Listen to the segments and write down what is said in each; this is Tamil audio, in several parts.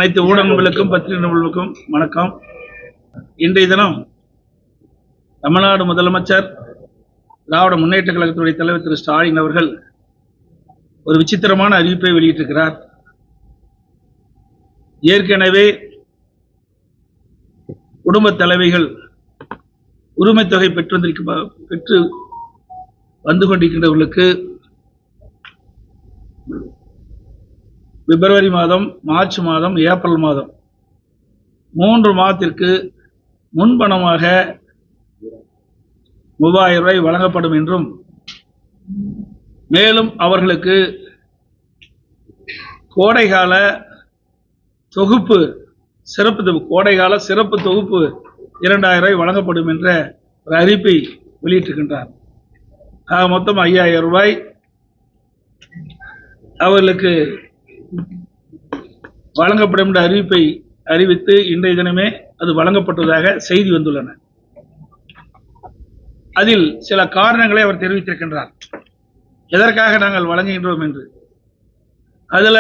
அனைத்து ஊடகங்களுக்கும் பத்திரிகை நிபுணர்களுக்கும் வணக்கம். இன்றைய தினம் தமிழ்நாடு முதலமைச்சர் திராவிட முன்னேற்ற கழகத்துடைய தலைவர் திரு ஸ்டாலின் அவர்கள் ஒரு விசித்திரமான அறிவிப்பை வெளியிட்டிருக்கிறார். ஏற்கனவே குடும்ப தலைவிகள் உரிமை தொகை பெற்று வந்து கொண்டிருக்கின்றவர்களுக்கு பிப்ரவரி மாதம், மார்ச் மாதம், ஏப்ரல் மாதம் 3 மாதத்திற்கு முன்பணமாக 3000 ரூபாய் வழங்கப்படும் என்றும், மேலும் அவர்களுக்கு கோடைகால தொகுப்பு கோடைகால சிறப்பு தொகுப்பு 2000 ரூபாய் வழங்கப்படும் என்ற ஒரு அறிவிப்பை வெளியிட்டிருக்கின்றார். மொத்தம் 5000 ரூபாய் அவர்களுக்கு வழங்கப்படும் என்ற அறிவிப்பை அறிவித்து இன்றைய தினமே அது வழங்கப்பட்டதாக செய்தி வந்துள்ளன. அதில் சில காரணங்களை அவர் தெரிவித்திருக்கின்றார், எதற்காக நாங்கள் வழங்குகின்றோம் என்று. அதுல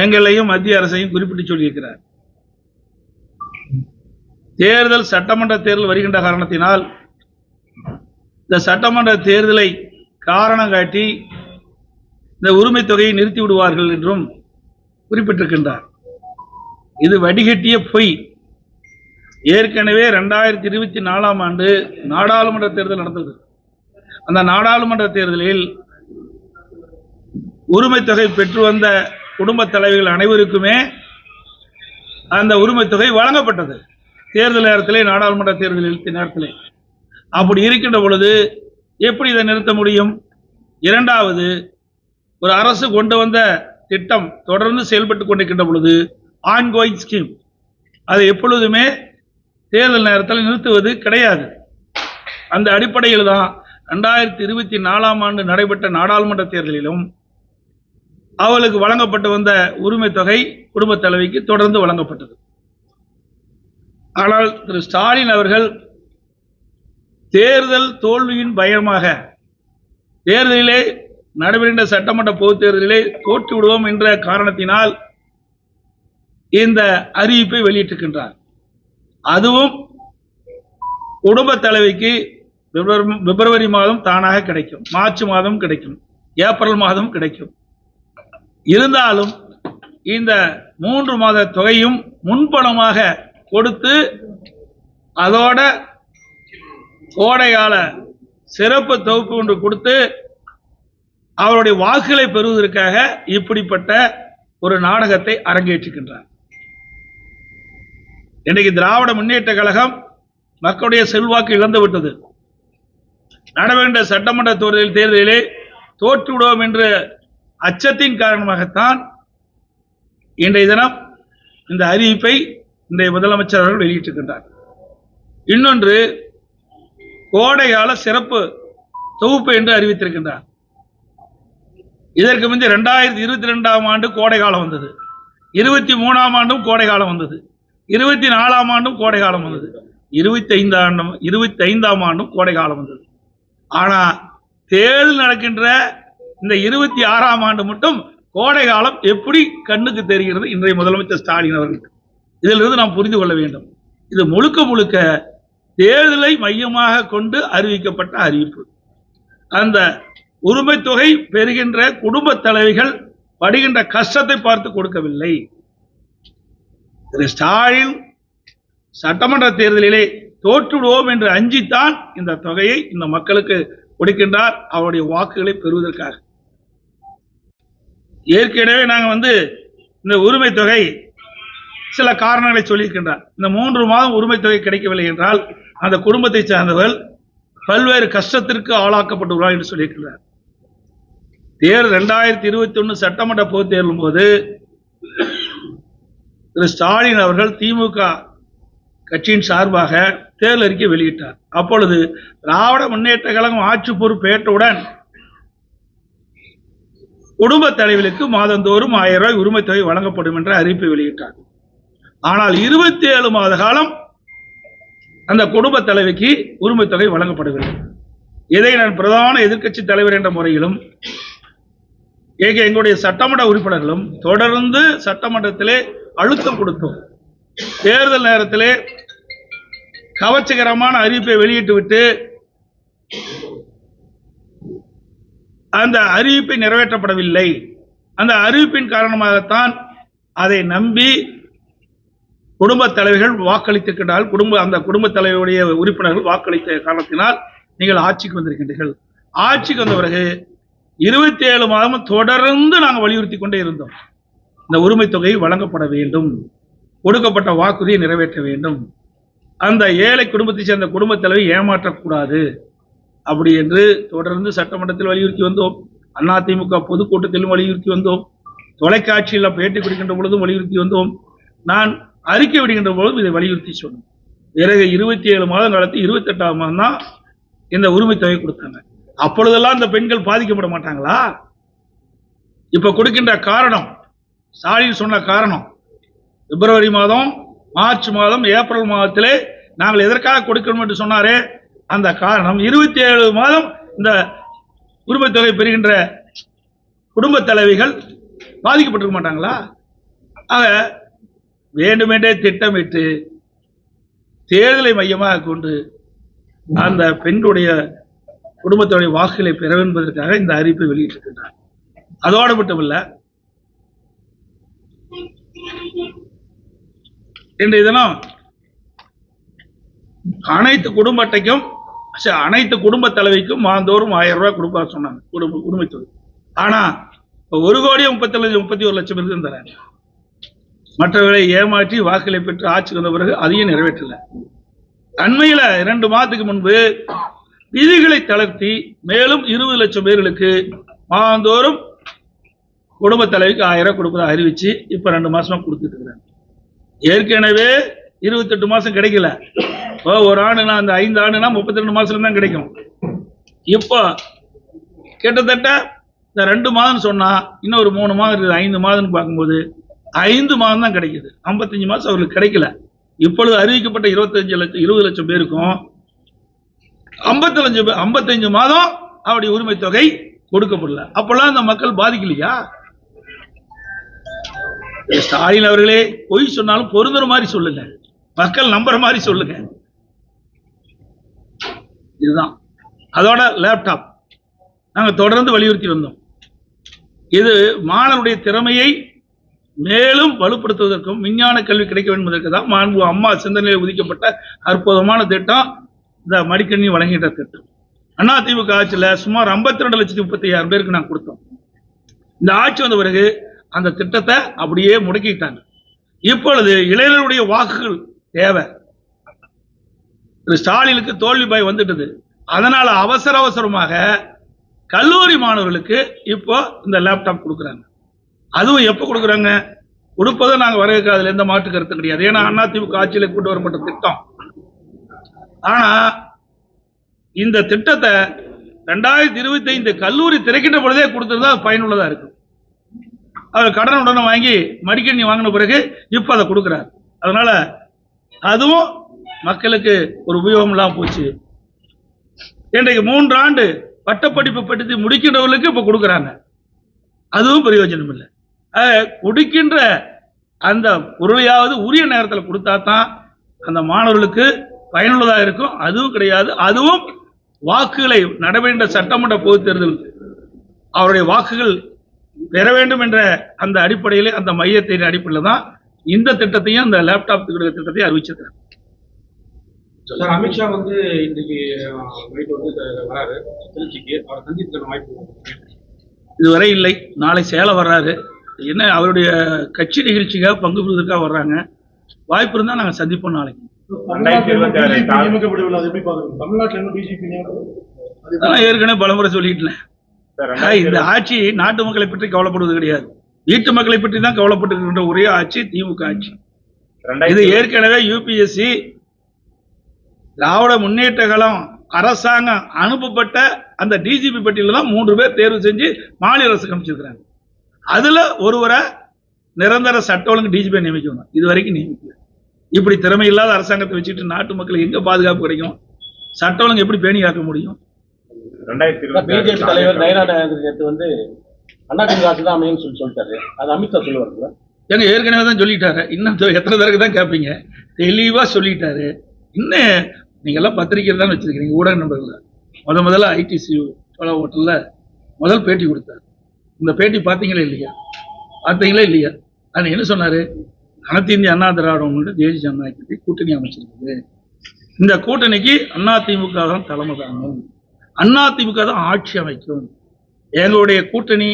எங்களையும் மத்திய அரசையும் குறிப்பிட்டு சொல்லியிருக்கிறார். தேர்தல் சட்டமன்ற தேர்தல் வருகின்ற காரணத்தினால் இந்த சட்டமன்ற தேர்தலை காரணம் காட்டி இந்த உரிமை தொகையை நிறுத்தி விடுவார்கள் என்றும் குறிப்பிட்டிருக்கின்றார். இது வடிகட்டிய பொய். ஏற்கனவே 2024ஆம் ஆண்டு நாடாளுமன்ற தேர்தல் நடந்தது. அந்த நாடாளுமன்ற தேர்தலில் உரிமை தொகை பெற்று வந்த குடும்ப தலைவிகள் அனைவருக்குமே அந்த உரிமை தொகை வழங்கப்பட்டது. தேர்தல் நேரத்திலே, நாடாளுமன்ற தேர்தல் நேரத்திலே. அப்படி இருக்கின்ற பொழுது எப்படி இதை நிறுத்த முடியும்? இரண்டாவது, ஒரு அரசு கொண்டு வந்த திட்டம் தொடர்ந்து செயல்பட்டு கொண்டிருக்கின்ற பொழுது ஆன்கோயிங் ஸ்கீம், அதை எப்பொழுதுமே தேர்தல் நேரத்தில் நிறுத்துவது கிடையாது. அந்த அடிப்படையில் தான் 2024ஆம் ஆண்டு நடைபெற்ற நாடாளுமன்ற தேர்தலிலும் அவளுக்கு வழங்கப்பட்டு வந்த உரிமை தொகை குடும்ப தலைவிக்கு தொடர்ந்து வழங்கப்பட்டது. ஆனால் திரு ஸ்டாலின் அவர்கள் தேர்தல் தோல்வியின் பயமாக தேர்தலிலே நடைபெறுகின்ற சட்டமன்ற பொதுத் தேர்தலிலே தோற்று விடுவோம் என்ற காரணத்தினால் இந்த அறிவிப்பை வெளியிட்டிருக்கின்றார். அதுவும் குடும்ப தலைவிக்கு பிப்ரவரி மாதம் தானாக கிடைக்கும், மார்ச் மாதம் கிடைக்கும், ஏப்ரல் மாதம் கிடைக்கும். இருந்தாலும் இந்த 3 மாத தொகையும் முன்பணமாக கொடுத்து அதோட கோடைகால சிறப்பு தொகுப்பு ஒன்று கொடுத்து அவருடைய வாக்குகளை பெறுவதற்காக இப்படிப்பட்ட ஒரு நாடகத்தை அரங்கேற்றுகின்றார். இன்றைக்கு திராவிட முன்னேற்ற கழகம் மக்களுடைய செல்வாக்கு இழந்துவிட்டது. நடைபெறுகின்ற சட்டமன்ற தேர்தலிலே தோற்றுவிடுவோம் என்ற அச்சத்தின் காரணமாகத்தான் இன்றைய தினம் இந்த அறிவிப்பை இன்றைய முதலமைச்சர் அவர்கள் வெளியிட்டிருக்கின்றார். இன்னொன்று, கோடைகால சிறப்பு தொகுப்பு என்று அறிவித்திருக்கின்றார். இதற்கு முந்தைய 2022ஆம் ஆண்டு கோடைகாலம் வந்தது, 23ஆம் ஆண்டும் கோடைகாலம் வந்தது, 24ஆம் ஆண்டும் கோடைகாலம் வந்தது, 25ஆம் ஆண்டும் கோடைகாலம் வந்தது. ஆனா தேர்தல் நடக்கின்ற இந்த 26ஆம் ஆண்டு மட்டும் கோடைகாலம் எப்படி கண்ணுக்கு தெரிகிறது இன்றைய முதலமைச்சர் ஸ்டாலின் அவர்களுக்கு? இதிலிருந்து நாம் புரிந்து கொள்ள வேண்டும், இது முழுக்க முழுக்க தேர்தலை மையமாக கொண்டு அறிவிக்கப்பட்ட அறிவிப்பு. அந்த உரிமை தொகை பெறுகின்ற குடும்ப தலைவிகள் படுகின்ற கஷ்டத்தை பார்த்து கொடுக்கவில்லை. திரு ஸ்டாலின் சட்டமன்ற தேர்தலிலே தோற்றுவிடுவோம் என்று அஞ்சித்தான் இந்த தொகையை இந்த மக்களுக்கு கொடுக்கின்றார், அவருடைய வாக்குகளை பெறுவதற்காக. ஏற்கனவே நாங்கள் இந்த உரிமை தொகை சில காரணங்களை சொல்லியிருக்கின்றார். இந்த 3 மாதம் உரிமை தொகை கிடைக்கவில்லை என்றால் அந்த குடும்பத்தை சார்ந்தவர்கள் பல்வேறு கஷ்டத்திற்கு ஆளாக்கப்பட்டுள்ளார் என்று சொல்லியிருக்கிறார். 2021 சட்டமன்ற பொதுத் தேர்தலும் போது திரு ஸ்டாலின் அவர்கள் திமுக கட்சியின் சார்பாக தேர்தல் அறிக்கை வெளியிட்டார். அப்பொழுது திராவிட முன்னேற்ற கழகம் ஆட்சி பொறுப்பேற்றவுடன் குடும்ப தலைவர்களுக்கு மாதந்தோறும் 1000 ரூபாய் உரிமை தொகை வழங்கப்படும் என்ற அறிவிப்பை வெளியிட்டார். ஆனால் 27 மாத காலம் அந்த குடும்ப தலைவிக்கு உரிமை தொகை வழங்கப்படவில்லை. இதை நான் பிரதான எதிர்க்கட்சி தலைவர் என்ற முறையிலும் எங்களுடைய சட்டமன்ற உறுப்பினர்களும் தொடர்ந்து சட்டமன்றத்திலே அழுத்தம் கொடுத்தோம். தேர்தல் நேரத்திலே கவர்ச்சிகரமான அறிவிப்பை வெளியிட்டு விட்டு அந்த அறிவிப்பை நிறைவேற்றப்படவில்லை. அந்த அறிவிப்பின் காரணமாகத்தான் அதை நம்பி குடும்பத் தலைவர்கள் வாக்களித்திருக்கிறார்கள். அந்த குடும்பத் தலைவருடைய உறுப்பினர்கள் வாக்களித்த காரணத்தினால் நீங்கள் ஆட்சிக்கு வந்திருக்கின்றீர்கள். ஆட்சிக்கு வந்த பிறகு 27 மாதம் தொடர்ந்து நாங்கள் வலியுறுத்தி கொண்டே இருந்தோம். இந்த உரிமை தொகை வழங்கப்பட வேண்டும், கொடுக்கப்பட்ட வாக்குறுதியை நிறைவேற்ற வேண்டும், அந்த ஏழை குடும்பத்தை சேர்ந்த குடும்பத் தலைவை ஏமாற்றக்கூடாது அப்படி என்று தொடர்ந்து சட்டமன்றத்தில் வலியுறுத்தி வந்தோம். அதிமுக பொதுக்கூட்டத்திலும் வலியுறுத்தி வந்தோம். தொலைக்காட்சியில் பேட்டி கொடுக்கின்ற பொழுதும் வலியுறுத்தி வந்தோம். நான் அறிக்கை விடுகின்ற பொழுதும் இதை வலியுறுத்தி சொன்னோம். பிறகு 27 மாதம் காலத்து 28ஆம் மாதம் தான் இந்த உரிமை தொகை கொடுத்தாங்க. அப்பொழுதெல்லாம் இந்த பெண்கள் பாதிக்கப்பட மாட்டாங்களா? இப்ப கொடுக்கின்ற காரணம், ஸ்டாலின் சொன்ன காரணம், பிப்ரவரி மாதம், மார்ச் மாதம், ஏப்ரல் மாதத்திலே நாங்கள் எதற்காக கொடுக்கணும் என்று சொன்னாரே, அந்த காரணம் 27 மாதம் இந்த உரிமை தொகை பெறுகின்ற குடும்ப தலைவிகள் பாதிக்கப்பட்டிருக்க மாட்டாங்களா? ஆக வேண்டுமென்றே திட்டமிட்டு தேர்தலை மையமாக கொண்டு அந்த பெண்களுடைய குடும்பத்துடைய வாக்குகளை பெற என்பதற்காக இந்த அறிவிப்பை வெளியிட்டிருக்கின்றார். அதோடு மட்டுமல்ல, இன்றைய தினம் அனைத்து குடும்ப அட்டைக்கும் அனைத்து குடும்ப தலைவிக்கும் மாதந்தோறும் 1000 ரூபாய் கொடுப்பா சொன்னாங்க உரிமை தொகை. ஆனா 1,31,00,000 பேருக்கு தராங்க. மற்றவர்களை ஏமாற்றி வாக்குகளை பெற்று ஆட்சி வந்த பிறகு அதையும் நிறைவேற்றல. அண்மையில் 2 மாதத்துக்கு முன்பு விதிகளை தளர்த்தி மேலும் 20 லட்சம் பேர்களுக்கு மாதந்தோறும் குடும்ப தலைவிக்கு 1000 ரூபாய் கொடுப்பதை அறிவிச்சு இப்ப 2 மாசமா கொடுத்துட்டு இருக்கிறாங்க. ஏற்கனவே 28 மாசம் கிடைக்கல. ஒரு ஆண்டுனா அந்த 5 ஆண்டுனா 32 மாசம் தான் கிடைக்கும். இப்போ கிட்டத்தட்ட இந்த 2 மாதம் சொன்னா இன்னும் ஒரு 3 மாதம் இருக்குது. 5 மாதம் பார்க்கும்போது 5 மாதம் தான் கிடைக்குது. 55 மாசம் அவர்களுக்கு கிடைக்கல. இப்பொழுது அறிவிக்கப்பட்ட 20 லட்சம் பேருக்கும் 55 மாதம் அவருடைய உரிமை தொகை கொடுக்கப்படல. அப்பெல்லாம் அந்த மக்கள் பாதிக்கலையா? ஸ்டாலின் அவர்களே பொய் சொன்னாலும் பொருந்துற மாதிரி சொல்லுங்க, மக்கள் நம்புற மாதிரி சொல்லுங்க. இதுதான். அதோட லேப்டாப் நாங்கள் தொடர்ந்து வலியுறுத்தி வந்தோம். இது மாணவனுடைய திறமையை மேலும் வலுப்படுத்துவதற்கும் விஞ்ஞான கல்வி கிடைக்க வேண்டும் என்பதற்கு தான் மாண்பு அம்மா சிந்தனையில் ஒதுக்கப்பட்ட அற்புதமான திட்டம் இந்த மடிக்கணினி வழங்குகின்ற திட்டம். அதிமுக ஆட்சியில் சுமார் 52,35,000 பேருக்கு நாங்கள் கொடுத்தோம். இந்த ஆட்சி வந்த பிறகு அந்த திட்டத்தை அப்படியே முடக்கிட்டாங்க. இப்பொழுது இளைஞருடைய வாக்குகள் தேவை. ஸ்டாலினுக்கு தோல்வி பயம் வந்துட்டது. அதனால அவசரமாக கல்லூரி மாணவர்களுக்கு இப்போ இந்த லேப்டாப் கொடுக்குறாங்க. அதுவும் எப்ப கொடுக்குறாங்க? கொடுப்பதை நாங்கள் வரவேற்காதல எந்த மாற்று கருத்து கிடையாது. ஏன்னா அதிமுக ஆட்சியில் கொண்டு வரப்பட்ட திட்டம். ஆனா இந்த திட்டத்தை 2025 கல்லூரி திறக்கின்ற பொழுதே கொடுத்திருந்தா பயனுள்ளதா இருக்கும். அவர் கடன் உடனே வாங்கி மடிக்கணினி வாங்கின பிறகு இப்ப அதை கொடுக்கிறார். அதனால அதுவும் மக்களுக்கு ஒரு உபயோகம் இல்லாம போச்சு. இன்றைக்கு 3 ஆண்டு பட்டப்படிப்பு படித்து முடிக்கின்றவர்களுக்கு இப்ப கொடுக்குறாங்க. அதுவும் பிரயோஜனம் இல்லை. கொடுக்கின்ற அந்த பொருளையாவது உரிய நேரத்தில் கொடுத்தா தான் அந்த மாணவர்களுக்கு பயனுள்ளதா இருக்கும். அதுவும் கிடையாது. அதுவும் வாக்குகளை நடைபெற்ற சட்டமன்ற பொதுத் தேர்தல் அவருடைய வாக்குகள் பெற வேண்டும் என்ற அந்த அடிப்படையில், அந்த மையத்தின் அடிப்படையில் தான் இந்த திட்டத்தையும் அந்த லேப்டாப் திட்டத்தையும் அறிவிச்சிருக்கிறார். அமித்ஷா வந்து இன்றைக்கு வராரு திருச்சிக்கு, அவர் சந்தித்து வாய்ப்பு இதுவரை இல்லை. நாளை சேலம் வர்றாரு. என்ன அவருடைய கட்சி நிகழ்ச்சிக்காக பங்கு பெறுவதற்காக வர்றாங்க. வாய்ப்பு இருந்தா நாங்க சந்திப்போம் நாளைக்கு. ஏற்கனவே பலமுறை சொல்லிட்டேன். இந்த ஆட்சி நாட்டு மக்களை பற்றி கவலைப்படுவது கிடையாது, வீட்டு மக்களை பற்றி தான் கவலைப்பட்டு ஒரே ஆட்சி திமுக ஆட்சி. இது ஏற்கனவே யூபிஎஸ்சி திராவிட முன்னேற்ற கழகம் அரசாங்கம் அனுப்பப்பட்ட அந்த டிஜிபி பட்டியலில் தான் 3 பேர் தேர்வு செஞ்சு மாநில அரசுக்கு அமைச்சிருக்கிறாங்க. அதுல ஒருவரை நிரந்தர சட்ட ஒழுங்கு டிஜிபி நியமிக்கணும். இது வரைக்கும் நியமிக்கல. இப்படி திறமை இல்லாத அரசாங்கத்தை வச்சுட்டு நாட்டு மக்களுக்கு எங்க பாதுகாப்பு கிடைக்கும்? சட்ட ஒழுங்கு எப்படி பேணி காக்க முடியும்? பிஜேபி தலைவர் நயனா நாகேந்திரன் வந்து அதிமுக ஆட்சி தான் அமையும் சொல்லிட்டாரு. அது அமித்ஷா சொல்லுவாருங்களா? ஏங்க ஏற்கனவே தான் சொல்லிட்டாரு. இன்னும் எத்தனை தடவை தான் கேட்பீங்க? தெளிவா சொல்லிட்டாரு. இன்னும் நீங்க எல்லாம் பத்திரிகையில் தான் வச்சிருக்கீங்க, ஊடக நண்பர்கள். முதல்ல ஐடிசி சோழா ஹோட்டல்ல முதல் பேட்டி கொடுத்தாரு. இந்த பேட்டி பார்த்தீங்களா இல்லையா? பார்த்தீங்களா இல்லையா? அது என்ன சொன்னாரு? அனைத்து இந்திய அண்ணா திராவிடம் தேசிய ஜனநாயக கட்சி கூட்டணி அமைச்சிருக்குது. இந்த கூட்டணிக்கு அதிமுக தான் தலைமை தாங்கும், அதிமுக தான் ஆட்சி அமைக்கும், எங்களுடைய கூட்டணி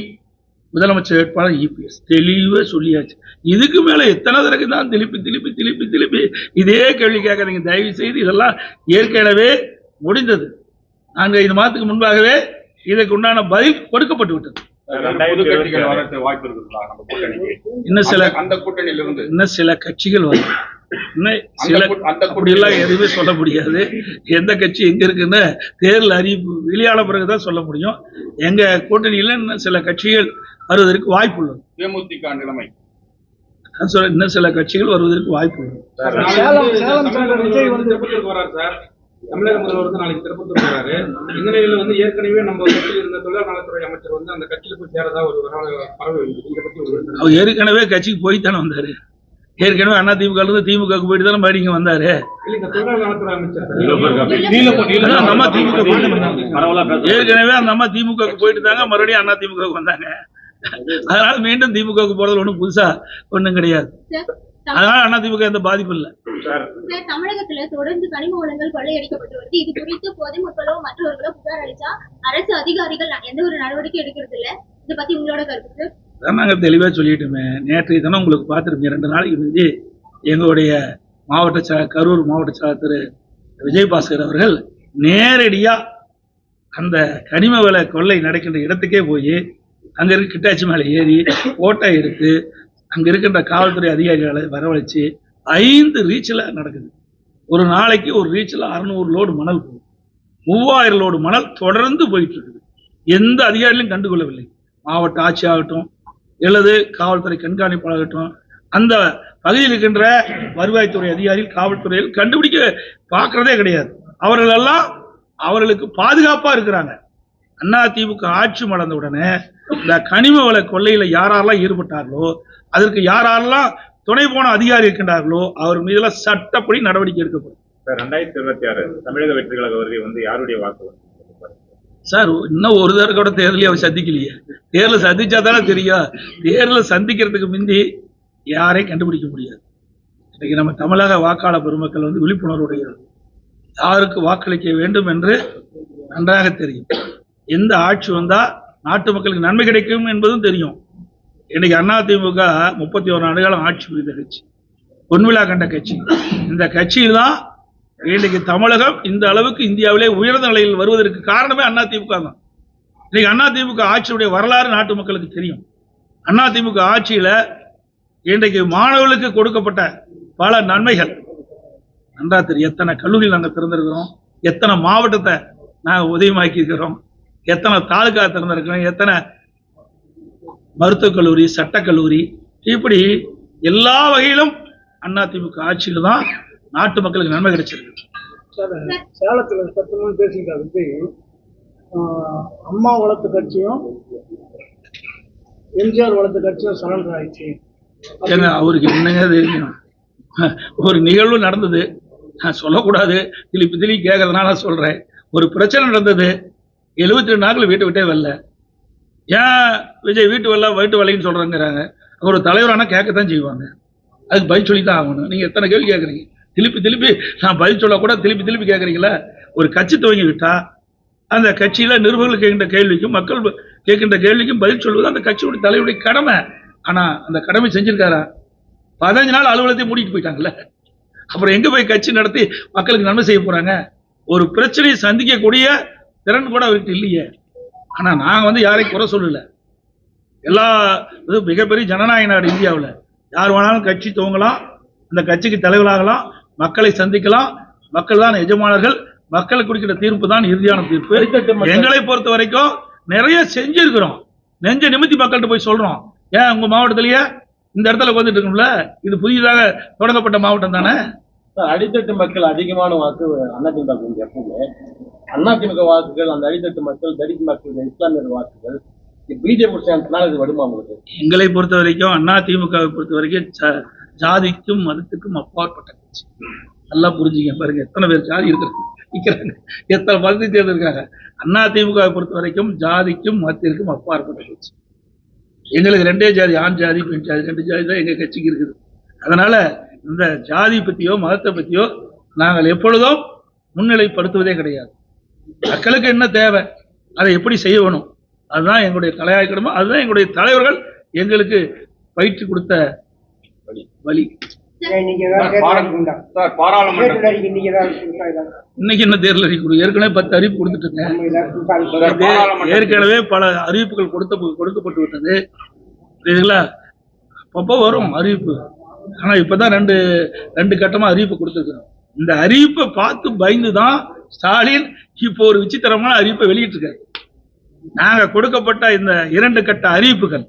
முதலமைச்சர் வேட்பாளர் இபிஎஸ். தெளிவா சொல்லியாச்சு. இதுக்கு மேல எத்தனை தடவை தான் திருப்பி இதே கேள்வி கேட்காதீங்க தயவு செய்து. இதெல்லாம் ஏற்கனவே முடிந்தது. 4-5 மாதத்துக்கு முன்பாகவே இதற்கு உண்டான பதில் கொடுக்கப்பட்டு விட்டது. இன்னும் சில கட்சிகள் வரும். அப்படியெல்லாம் எதுவுமே சொல்ல முடியாது. எந்த கட்சி எங்க இருக்குன்னு தேர்தல் அறிவிப்பு வெளியான பிறகுதான் சொல்ல முடியும். எங்க கூட்டணியில இன்னும் சில கட்சிகள் வருவதற்கு வாய்ப்பு உள்ளது. தேமுதிக நிலைமை இன்னும் சில கட்சிகள் வருவதற்கு வாய்ப்பு உள்ளது. தமிழக முதல்வர் நாளைக்கு திருப்பத்தூர் வராரு. இந்த நிலையில ஏற்கனவே நம்ம கட்சியில் இருந்த தொழிலாளர் நலத்துறை அமைச்சர் அந்த கட்சியில போய் சேரதா ஒரு பரவல். இதை பத்தி அவர் ஏற்கனவே கட்சிக்கு போய்த்தானே வந்தாரு. ஏற்கனவே அதிமுக இருந்து திமுக போயிட்டு தானே மறுபடியும் இங்க வந்தாரு. தொழிலாளர் நலத்துறை அமைச்சர் ஏற்கனவே அந்த அம்மா திமுக போயிட்டு தாங்க மறுபடியும் அதிமுக வந்தாங்க. அதனால மீண்டும் திமுக போறது ஒண்ணும் புதுசா ஒண்ணும் கிடையாது. அதனால அதிமுக எந்த பாதிப்பு இல்லை. தமிழகத்துல தொடர்ந்து கனிம வளங்கள் கொள்ளையடிக்கப்பட்டு வருது. இது குறித்து பொதுமக்களோ மற்றவர்களோ புகார் அளிச்சா அரசு அதிகாரிகள் எந்த ஒரு நடவடிக்கை எடுக்கிறது இல்ல. இதை பத்தி உங்களோட கருத்து? நாங்க தெளிவா சொல்லிட்டோமே. நேற்றைய தினம் உங்களுக்கு பார்த்துருப்பீங்க. 2 நாளைக்கு முந்தி எங்களுடைய கரூர் மாவட்ட செயலாளர் திரு விஜயபாஸ்கர் அவர்கள் நேரடியா அந்த கனிம வள கொள்ளை நடக்கின்ற இடத்துக்கே போய் அங்க இருக்க கிட்டாச்சி மேலே ஏறி போட்டோ எடுத்து அங்க இருக்கின்ற காவல்துறை அதிகாரிகளை வரவழைச்சு 5 ரீச்சில் நடக்குது. ஒரு நாளைக்கு ஒரு ரீச்சில் 600 லோடு மணல் போகும். 3000 லோடு மணல் தொடர்ந்து போயிட்டு இருக்குது. எந்த அதிகாரிகளும் கண்டுகொள்ளவில்லை. மாவட்ட ஆட்சி ஆகட்டும், அல்லது காவல்துறை கண்காணிப்பாளராகட்டும், அந்த பகுதியில் இருக்கின்ற வருவாய்த்துறை அதிகாரிகள், காவல்துறையில் கண்டுபிடிக்க பார்க்கறதே கிடையாது. அவர்கள் எல்லாம் அவர்களுக்கு பாதுகாப்பா இருக்கிறாங்க. அதிமுக ஆட்சி மலர்ந்த உடனே இந்த கனிம வள கொள்ளையில யாரெல்லாம் ஈடுபட்டார்களோ, அதற்கு யாரெல்லாம் துணை போன அதிகாரி இருக்கின்றார்களோ அவர் மீதுல சட்டப்படி நடவடிக்கை எடுக்கப்படும். 2026 தமிழக வெற்றி கழக வருகை யாருடைய வாக்கு சார்? இன்னும் ஒரு தடவை கூட தேர்தலையும் அவர் சந்திக்கலையே. தேர்தலை சந்திச்சா தானே தெரியும். தேர்தலை சந்திக்கிறதுக்கு முந்தி யாரையும் கண்டுபிடிக்க முடியாது. இன்னைக்கு நம்ம தமிழக வாக்காளர் பெருமக்கள் விழிப்புணர்வுடைய யாருக்கு வாக்களிக்க வேண்டும் என்று நன்றாக தெரியும். எந்த ஆட்சி வந்தா நாட்டு மக்களுக்கு நன்மை கிடைக்கும் என்பதும் தெரியும். இன்னைக்கு அதிமுக 31 ஆண்டுகாலம் ஆட்சி புரிந்த கட்சி, பொன்விழா கண்ட கட்சி. இந்த கட்சியில் தான் இன்னைக்கு தமிழகம் இந்த அளவுக்கு இந்தியாவிலே உயர்ந்த நிலையில் வருவதற்கு காரணமே அதிமுக தான். இன்னைக்கு அதிமுக ஆட்சியுடைய வரலாறு நாட்டு மக்களுக்கு தெரியும். அதிமுக ஆட்சியில இன்றைக்கு மாணவர்களுக்கு கொடுக்கப்பட்ட பல நன்மைகள் நன்றா தெரியும். எத்தனை கல்லூரியில் நாங்கள் திறந்திருக்கிறோம், எத்தனை மாவட்டத்தை நாங்கள் உதயமாக்கி இருக்கிறோம், எத்தனை தாலுகா திறந்திருக்கிறோம், எத்தனை மருத்துவக் கல்லூரி, சட்டக்கல்லூரி, இப்படி எல்லா வகையிலும் அதிமுக ஆட்சியில தான் நாட்டு மக்களுக்கு நன்மை கிடைச்சிருக்கு. சேலத்துல சத்தமும் பேசிக்கிட்டாரு. அம்மா வளர்த்த கட்சியும் எம்ஜிஆர் வளர்த்த கட்சியும் சரண்டர் ஆயிடுச்சு. ஏங்க அவருக்கு என்னங்க தெரியும்? ஒரு நிகழ்வு நடந்தது, நான் சொல்லக்கூடாது, திருப்பி கேட்கறதுனால சொல்றேன். ஒரு பிரச்சனை நடந்தது, 72 நாட்கள் வீட்டை விட்டே வரல. ஏன் விஜய் வீட்டு வரலைன்னு சொல்றாங்கிறாங்க. ஒரு தலைவரானா கேட்கத்தான் செய்வாங்க, அதுக்கு பதில் சொல்லி தான் ஆகணும். நீங்க எத்தனை கேள்வி கேட்குறீங்க? திருப்பி நான் பதில் சொல்ல கூட திருப்பி கேட்குறீங்களா? ஒரு கட்சி துவங்கி விட்டா அந்த கட்சியில நிருபர்கள் கேட்கின்ற கேள்விக்கும் மக்கள் கேட்கின்ற கேள்விக்கும் பதில் சொல்வது அந்த கட்சியுடைய தலைவருடைய கடமை. ஆனா அந்த கடமை செஞ்சிருக்காரா? 15 நாள் அலுவலகத்தை மூடிட்டு போயிட்டாங்கல்ல. அப்புறம் எங்க போய் கட்சி நடத்தி மக்களுக்கு நன்மை செய்ய போறாங்க? ஒரு பிரச்சனையை சந்திக்கக்கூடிய திறன் கூட அவருக்கு இல்லையே. ஆனா நாங்க யாரையும் குறை சொல்லல. எல்லா மிகப்பெரிய ஜனநாயக நாடு இந்தியாவில். யார் வேணாலும் கட்சி துவங்கலாம், அந்த கட்சிக்கு தலைவராகலாம், மக்களை சந்திக்கலாம். மக்கள் தான் எஜமானர்கள். மக்களுக்கு கொடுக்கிற தீர்ப்பு தான் இறுதியான தீர்ப்பு. எங்களை பொறுத்த வரைக்கும் நிறைய செஞ்சிருக்கிறோம். நெஞ்ச நிமித்தி மக்கள்கிட்ட போய் சொல்றோம். ஏன் உங்க மாவட்டத்திலேயே இந்த இடத்துல வந்துட்டு இருக்கும்ல, இது புதிதாக தொடங்கப்பட்ட மாவட்டம் தானே. அடித்தட்டு மக்கள் அதிகமான வாக்கு அதிமுக எப்பவுமே. அதிமுக வாக்குகள் அந்த அடித்தட்டு மக்கள், தலித் மக்கள், இஸ்லாமியர் வாக்குகள் பிஜேபி சேர்ந்ததுனால இது வருமா உங்களுக்கு? எங்களை பொறுத்த வரைக்கும் அதிமுகவை பொறுத்த வரைக்கும் ஜாதிக்கும் மதத்துக்கும் அப்பாற்பட்ட கட்சி. நல்லா புரிஞ்சுங்க, பாருங்க எத்தனை பேர் ஜாதி இருக்கிறாங்க, எத்தனை மதத்தை தேர்ந்தெடுக்கிறாங்க. அதிமுகவை பொறுத்த வரைக்கும் ஜாதிக்கும் மதத்திற்கும் அப்பாற்பட்ட கட்சி. எங்களுக்கு ரெண்டே ஜாதி, ஆண் ஜாதி பெண் ஜாதி, 2 ஜாதி தான் எங்க கட்சிக்கு இருக்குது. அதனால இந்த ஜாதி பத்தியோ மதத்தை பத்தியோ நாங்கள் எப்பொழுதும் முன்னிலைப்படுத்துவதே கிடையாது. மக்களுக்கு என்ன தேவை, அதை எப்படி செய்யணும், அதுதான் எங்களுடைய தலையாய்க்கணுமோ, அதுதான் எங்களுடைய தலைவர்கள் எங்களுக்கு பயிற்சி கொடுத்த வழி. இன்னைக்கு என்ன தேர்தல் அறிவிப்பு? ஏற்கனவே 10 அறிவிப்பு கொடுத்துட்டு ஏற்கனவே பல அறிவிப்புகள் கொடுக்கப்பட்டு விட்டது. புரியுதுங்களா? அப்பப்போ வரும் அறிவிப்பு. ஆனா இப்பதான் ரெண்டு கட்டமா அறிவிப்பு கொடுத்துருக்கோம். இந்த அறிவிப்பை பார்த்து பயந்துதான் ஸ்டாலின் இப்போ ஒரு விசித்திரமான அறிவிப்பை வெளியிட்டிருக்காரு. நாங்க கொடுக்கப்பட்ட இந்த 2 கட்ட அறிவிப்புகள்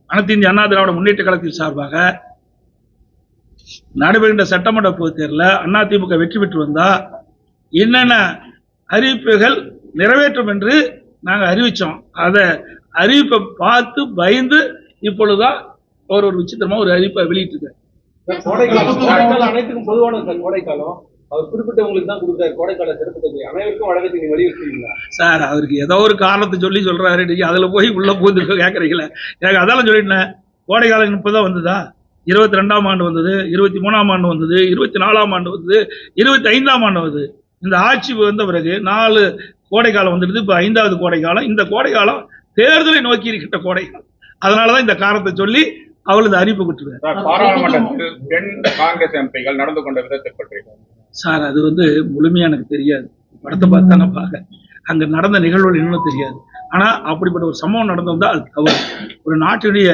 அனைத்து இந்திய அண்ணா திராவிட முன்னேற்ற கழகத்தின் சார்பாக நடைபெறுகின்ற சட்டமன்ற பொதுத் தேர்தலில் அதிமுக வெற்றி பெற்று வந்தா என்னென்ன அறிவிப்புகள் நிறைவேற்றும் என்று நாங்கள் அறிவிச்சோம். அதை அறிவிப்பை பார்த்து பயந்து இப்பொழுதுதான் ஒரு விசித்திரமா ஒரு அறிவிப்பை வெளியிட்டிருக்காரு. கோடைக்காலம் அனைத்துக்கும் பொதுவான கோடைக்காலம் அவர் குறிப்பிட்டவங்களுக்கு தான் கொடுக்குறாரு. கோடைக்கால சிறப்பு தொகை அனைவருக்கும் வழக்கத்தை நீங்க வலியுறுத்துவீங்களா? சார், அவருக்கு ஏதோ ஒரு காரணத்தை சொல்றாரு. நீங்க அதுல போய் உள்ள போது கேட்கறீங்களா? எனக்கு அதெல்லாம் சொல்லிட்டேன். கோடைக்காலம் இப்பதான் வந்ததா? 22ஆம் ஆண்டு வந்தது, 23ஆம் ஆண்டு வந்தது, 24ஆம் ஆண்டு வந்தது, 25ஆம் ஆண்டு வந்தது. இந்த ஆட்சி வந்த பிறகு 4 கோடைக்காலம் வந்துடுது. இப்ப 5வது கோடைக்காலம். இந்த கோடைக்காலம் தேர்தலை நோக்கி இருக்கின்ற கோடைக்காலம். அதனாலதான் இந்த காரணத்தை சொல்லி அவள் இந்த அறிவிப்பு கொடுத்துருக்காரு. பாராளுமன்றத்தில் பெண் காங்கிரஸ் எம்பிகள் நடந்து கொண்ட விதத்தை பற்றி சார், அது முழுமையா எனக்கு தெரியாது. படத்தை பார்த்து நான் பார்க்க, அங்க நடந்த நிகழ்வுகள் இன்னும் தெரியாது. ஆனா அப்படிப்பட்ட ஒரு சம்பவம் நடந்தது அது தவறு. ஒரு நாட்டினுடைய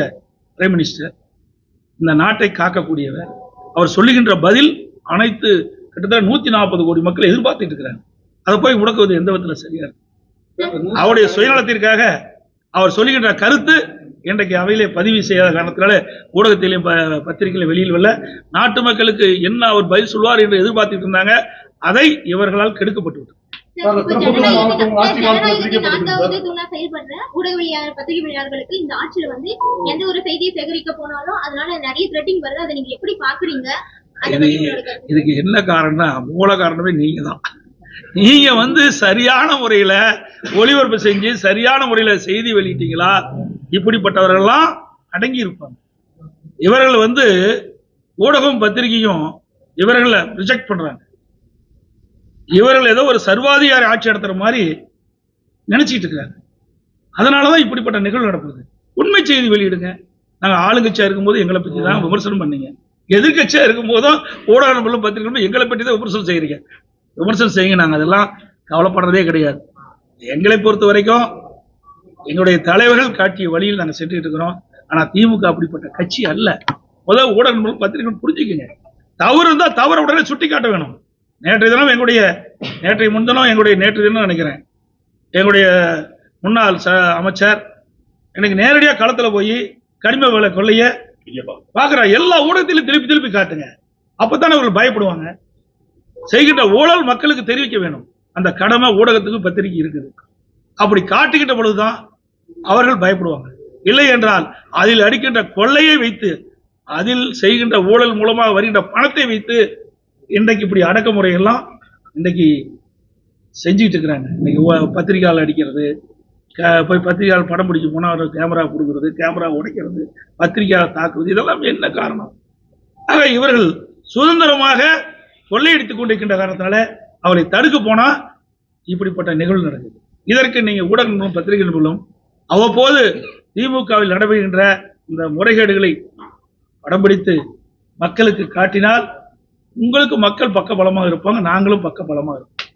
பிரைம் மினிஸ்டர், இந்த நாட்டை காக்கக்கூடியவர், அவர் சொல்லுகின்ற பதில் அனைத்து கிட்டத்தட்ட 140 கோடி மக்கள் எதிர்பார்த்துட்டு இருக்கிறாங்க. அதை போய் முடக்குவது எந்த விதத்துல சரியா இருக்கு? அவருடைய சுயநலத்திற்காக அவர் சொல்லுகின்ற கருத்து இன்றைக்கு அவையிலே பதிவு செய்யாத காரணத்தினால ஊடகத்திலையும் பத்திரிகையிலும் வெளியில் வரல. நாட்டு மக்களுக்கு என்ன அவர் பதில் சொல்வார் என்று எதிர்பார்த்துட்டு இருந்தாங்க. அதை இவர்களால் கெடுக்கப்பட்டு விட்டது. பத்திரிகையாளர்களுக்கு இந்த ஆட்சியில எந்த ஒரு செய்தியை சேகரிக்க போனாலும் அதனால நிறைய த்ரெட்டிங் வருது. அதை நீங்க எப்படி பாக்குறீங்க? இதுக்கு என்ன காரணம்னா, மூல காரணமே நீங்க தான். நீங்க சரியான முறையில ஒளிபரப்பு செஞ்சு சரியான முறையில செய்தி வெளியிட்டீங்களா? இப்படிப்பட்டவர்கள்லாம் அடங்கி இருப்பாங்க. இவர்கள் ஊடகம் பத்திரிகையும் இவர்களை ரிஜெக்ட் பண்றாங்க. இவர்கள் ஏதோ ஒரு சர்வாதிகாரி ஆட்சி நடத்துற மாதிரி நினைச்சிட்டு இருக்காங்க. அதனாலதான் இப்படிப்பட்ட நிகழ்வு நடக்குது. உண்மை செய்தி வெளியிடுங்க. நாங்க ஆளுங்கட்சியா இருக்கும்போது எங்களை பத்தி தான் விமர்சனம் பண்ணீங்க. எதிர்கட்சியா இருக்கும் போதும் ஊடக நண்பர்களும் பத்திரிகைகளும் எங்களை பற்றி தான் விமர்சனம் செய்யறீங்க. விமர்சனம் செய்யுங்க. நாங்க அதெல்லாம் கவலைப்படுறதே கிடையாது. எங்களை பொறுத்த வரைக்கும் எங்களுடைய தலைவர்கள் காட்டிய வழியில் நாங்கள் சென்றுட்டு இருக்கிறோம். ஆனா திமுக அப்படிப்பட்ட கட்சி அல்ல. முதல் ஊடக நண்பர்கள் பத்திரிகை புரிஞ்சுக்குங்க. தவறு இருந்தா தவறு உடனே சுட்டி காட்ட வேணும். நேற்றைய தினம் நினைக்கிறேன், எங்களுடைய முன்னாள் அமைச்சர் எனக்கு நேரடியாக களத்துல போய் கனிம வேலை கொள்ளைய பாக்குற எல்லா ஊடகத்திலும் திருப்பி காட்டுங்க. அப்பதானே அவர்கள் பயப்படுவாங்க. செய்கின்ற ஊழல் மக்களுக்கு தெரிவிக்க வேணும். அந்த கடமை ஊடகத்துக்கு பத்திரிகை இருக்குது. அப்படி காட்டுகின்ற பொழுதுதான் அவர்கள் பயப்படுவாங்க. இல்லை என்றால் அதில் அடிக்கின்ற கொள்ளையை வைத்து, அதில் செய்கின்ற ஊழல் மூலமாக வருகின்ற பணத்தை வைத்து இன்றைக்கு இப்படி அடக்குமுறையெல்லாம் இன்றைக்கு செஞ்சுக்கிட்டு இருக்கிறாங்க. இன்னைக்கு பத்திரிகையாளர் அடிக்கிறது, போய் பத்திரிகையாளர் படம் பிடிக்க போனால் அவர் கேமரா கொடுக்கறது, கேமரா உடைக்கிறது, பத்திரிகையாளர் தாக்குவது, இதெல்லாம் என்ன காரணம்? ஆக இவர்கள் சுதந்திரமாக கொள்ளையடித்துக் கொண்டிருக்கின்ற காரணத்தினால அவரை தடுக்க போனா இப்படிப்பட்ட நிகழ்வு நடக்குது. இதற்கு நீங்க ஊடகங்களும் பத்திரிகை நிபுணர்களும் அவ்வப்போது திமுகவில் நடைபெறுகின்ற இந்த முறைகேடுகளை படம் பிடித்து மக்களுக்கு காட்டினால் உங்களுக்கு மக்கள் பக்க பலமாக இருப்பாங்க, நாங்களும் பக்க பலமாக இருப்போம்.